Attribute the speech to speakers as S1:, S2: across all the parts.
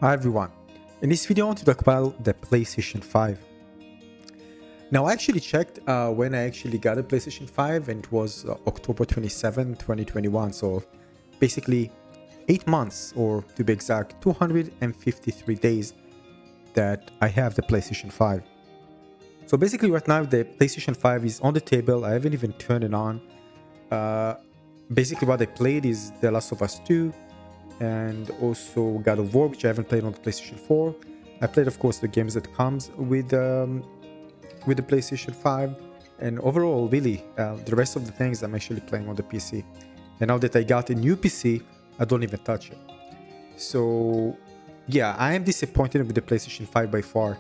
S1: Hi everyone. In this video I want to talk about the PlayStation 5. Now I actually checked when I actually got a PlayStation 5 and it was October 27, 2021. So basically 8 months, or to be exact 253 days that I have the PlayStation 5. So basically right now the PlayStation 5 is on the table. I haven't even turned it on. Uh, Basically what I played is The Last of Us 2 and also God of War, which I haven't played on the PlayStation 4. I played, of course, the games that comes with the PlayStation 5, and overall, really, the rest of the things I'm actually playing on the PC. And now that I got a new PC, I don't even touch it. So, yeah, I am disappointed with the PlayStation 5 by far.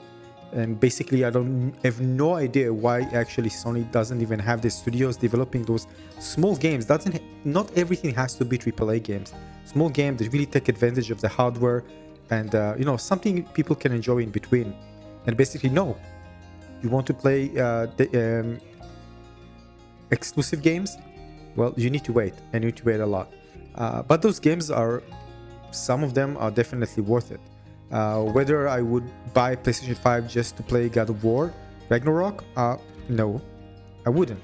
S1: And basically, I don't have no idea why actually Sony doesn't even have the studios developing those small games. Not everything has to be AAA games. Small games that really take advantage of the hardware and something people can enjoy in between. And basically, no, you want to play the exclusive games? Well, you need to wait, and you need to wait a lot. But those games some of them are definitely worth it. Whether I would buy PlayStation 5 just to play God of War, Ragnarok, no, I wouldn't.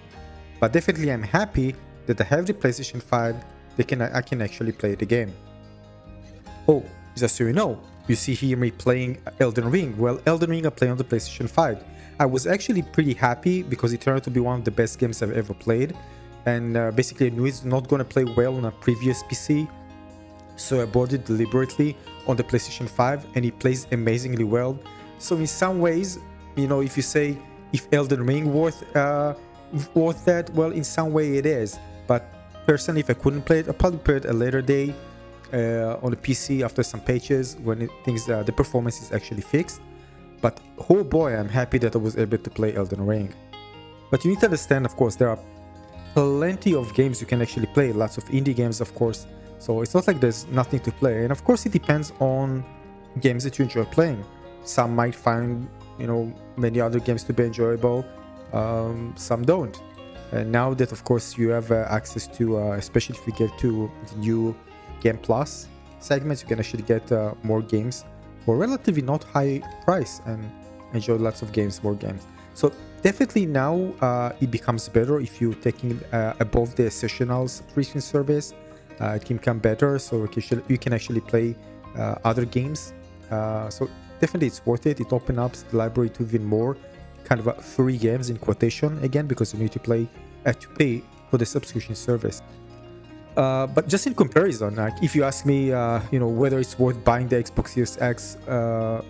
S1: But definitely I'm happy that I have the PlayStation 5, I can actually play the game. Oh, just so you know, you see here me playing Elden Ring. Well, Elden Ring I play on the PlayStation 5. I was actually pretty happy because it turned out to be one of the best games I've ever played. And basically I knew it's not going to play well on a previous PC. So I bought it deliberately on the PlayStation 5 and it plays amazingly well. So in some ways, if you say if Elden Ring worth that, well, in some way it is. But personally, if I couldn't play it, I'll probably play it a later day on the PC after some patches when the performance is actually fixed. But oh boy, I'm happy that I was able to play Elden Ring. But you need to understand, of course, there are plenty of games you can actually play, lots of indie games, of course. So it's not like there's nothing to play. And of course, it depends on games that you enjoy playing. Some might find, many other games to be enjoyable. Some don't. And now that, of course, you have access to, especially if you get to the new Game Plus segments, you can actually get more games for relatively not high price and enjoy lots of games, more games. So definitely now it becomes better if you're taking above the sessional subscription service. It can become better, so you can actually play other games. So definitely it's worth it. It opens up the library to even more kind of free games in quotation again, because you need to pay for the subscription service. But just in comparison, like if you ask me, whether it's worth buying the Xbox Series X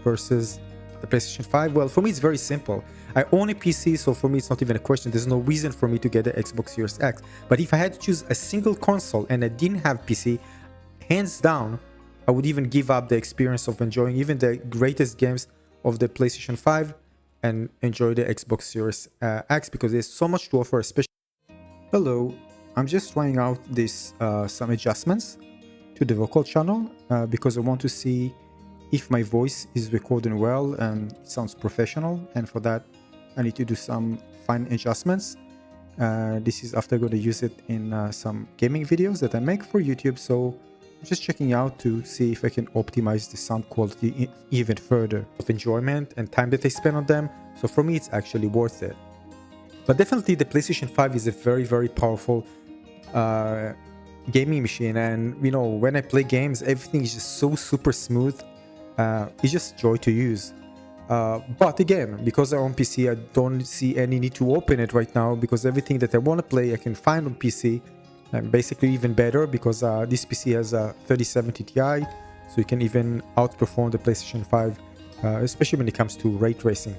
S1: versus the PlayStation 5, well, for me it's very simple. I own a PC, so for me it's not even a question. There's no reason for me to get the Xbox Series X. But if I had to choose a single console and I didn't have PC, hands down, I would even give up the experience of enjoying even the greatest games of the PlayStation 5 and enjoy the Xbox Series X, because there's so much to offer, especially. Hello, I'm just trying out some adjustments to the vocal channel because I want to see if my voice is recording well and it sounds professional, and for that I need to do some fine adjustments. This is after I'm going to use it in some gaming videos that I make for YouTube, so I'm just checking out to see if I can optimize the sound quality even further. Of enjoyment and time that I spend on them, so for me it's actually worth it. But definitely the PlayStation 5 is a very, very powerful gaming machine, and when I play games, everything is just so super smooth. It's just joy to use. But again, because I'm on PC, I don't see any need to open it right now, because everything that I want to play I can find on PC, and basically even better because this PC has a 3070 Ti, so you can even outperform the PlayStation 5, especially when it comes to ray tracing.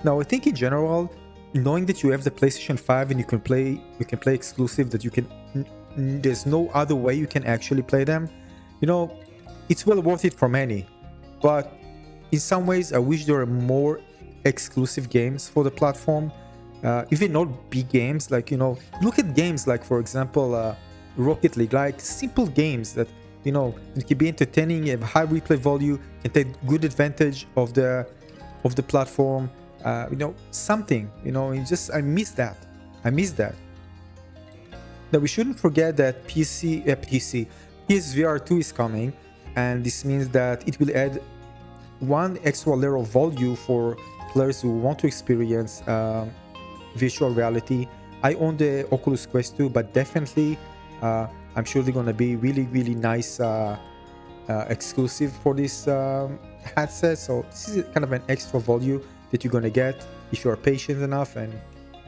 S1: Now, I think in general, knowing that you have the PlayStation 5 and you can play exclusive, that there's no other way you can actually play them, it's well worth it for many. But in some ways, I wish there were more exclusive games for the platform, even not big games. Like, look at games like, for example, Rocket League, like simple games that, it can be entertaining, have high replay value, can take good advantage of the platform. Something, I miss that. Now, we shouldn't forget that PSVR 2 is coming, and this means that it will add one extra layer of value for players who want to experience virtual reality. I own the Oculus Quest 2, but definitely I'm sure they're gonna be really nice exclusive for this headset. So this is kind of an extra value that you're gonna get if you're patient enough and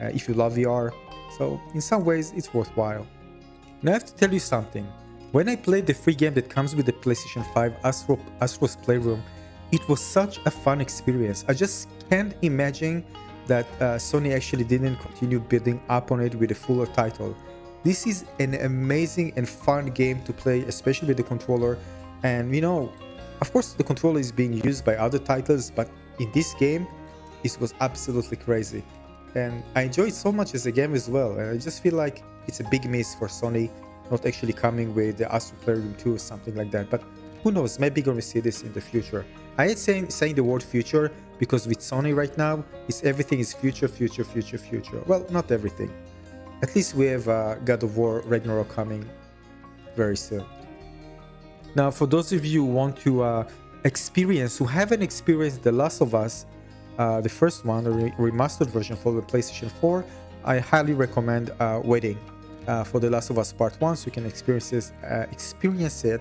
S1: if you love VR. So in some ways it's worthwhile. Now I have to tell you something. When I played the free game that comes with the PlayStation 5, Astro's Playroom, it was such a fun experience. I just can't imagine that Sony actually didn't continue building up on it with a fuller title. This is an amazing and fun game to play, especially with the controller. And you know, of course the controller is being used by other titles, but in this game, this was absolutely crazy. And I enjoy it so much as a game as well. And I just feel like it's a big miss for Sony not actually coming with the Astro Playroom 2 or something like that. But who knows, maybe we're going to see this in the future. I hate saying the word future because with Sony right now, everything is future. Well, not everything. At least we have God of War Ragnarok coming very soon. Now, for those of you who want to who haven't experienced The Last of Us, the first one, the remastered version for the PlayStation 4, I highly recommend waiting for The Last of Us Part 1 so you can experience it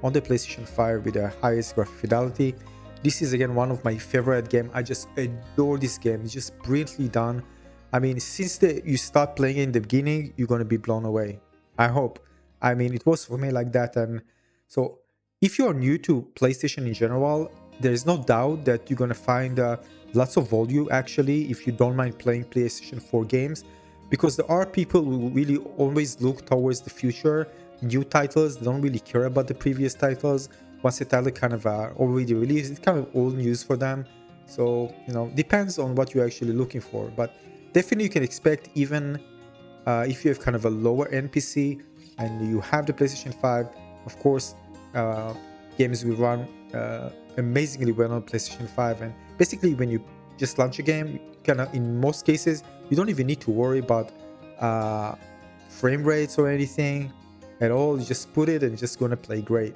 S1: on the PlayStation 5 with the highest graphic fidelity. This is again one of my favorite games. I just adore this game. It's just brilliantly done. I mean, since you start playing in the beginning, you're going to be blown away. I hope. I mean, it was for me like that. And so if you're new to PlayStation in general, there is no doubt that you're going to find lots of value actually if you don't mind playing PlayStation 4 games, because there are people who really always look towards the future, new titles. They don't really care about the previous titles. Once a title kind of already released, it's kind of old news for them. So, you know, depends on what you're actually looking for. But definitely you can expect, even if you have kind of a lower NPC and you have the PlayStation 5, of course, games will run amazingly well on PlayStation 5. And basically when you just launch a game, kind of in most cases, you don't even need to worry about frame rates or anything at all. You just put it and it's just going to play great.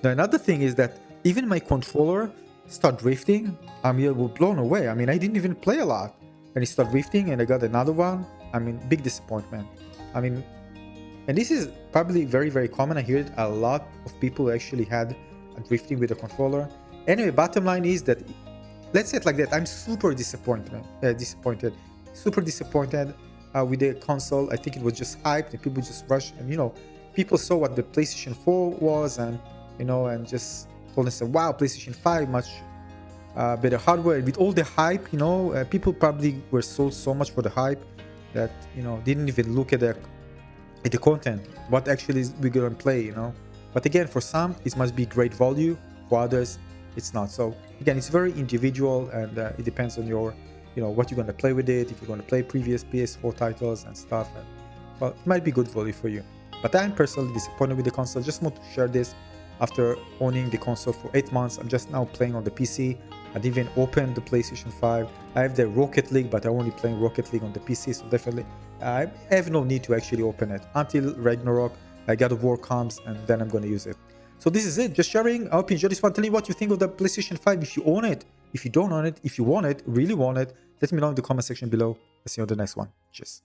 S1: Now, another thing is that even my controller started drifting. I mean, I was blown away. I mean, I didn't even play a lot and it started drifting and I got another one. I mean, big disappointment. I mean, and this is probably very common. I hear it a lot of people actually had a drifting with the controller. Anyway, bottom line is that, let's say it like that, I'm super disappointed with the console. I think it was just hyped and people just rushed, and you know, people saw what the PlayStation 4 was, and you know, and just told themselves, wow, PlayStation 5 much better hardware. With all the hype, you know, people probably were sold so much for the hype that, you know, didn't even look at the content, what actually we're gonna play, you know. But again, for some it must be great value, for others it's not. So again, it's very individual, and it depends on your, you know, what you're going to play with it. If you're going to play previous PS4 titles and stuff, and well, it might be good value for you. But I'm personally disappointed with the console. Just want to share this. After owning the console for 8 months, I'm just now playing on the PC. I didn't even open the PlayStation 5. I have the Rocket League, but I'm only playing Rocket League on the PC, so definitely I have no need to actually open it until Ragnarok, God of War comes, and then I'm going to use it. So this is it, just sharing. I hope you enjoyed this one. Tell me what you think of the PlayStation 5, if you own it, if you don't own it, if you want it, really want it. Let me know in the comment section below. I'll see you on the next one. Cheers.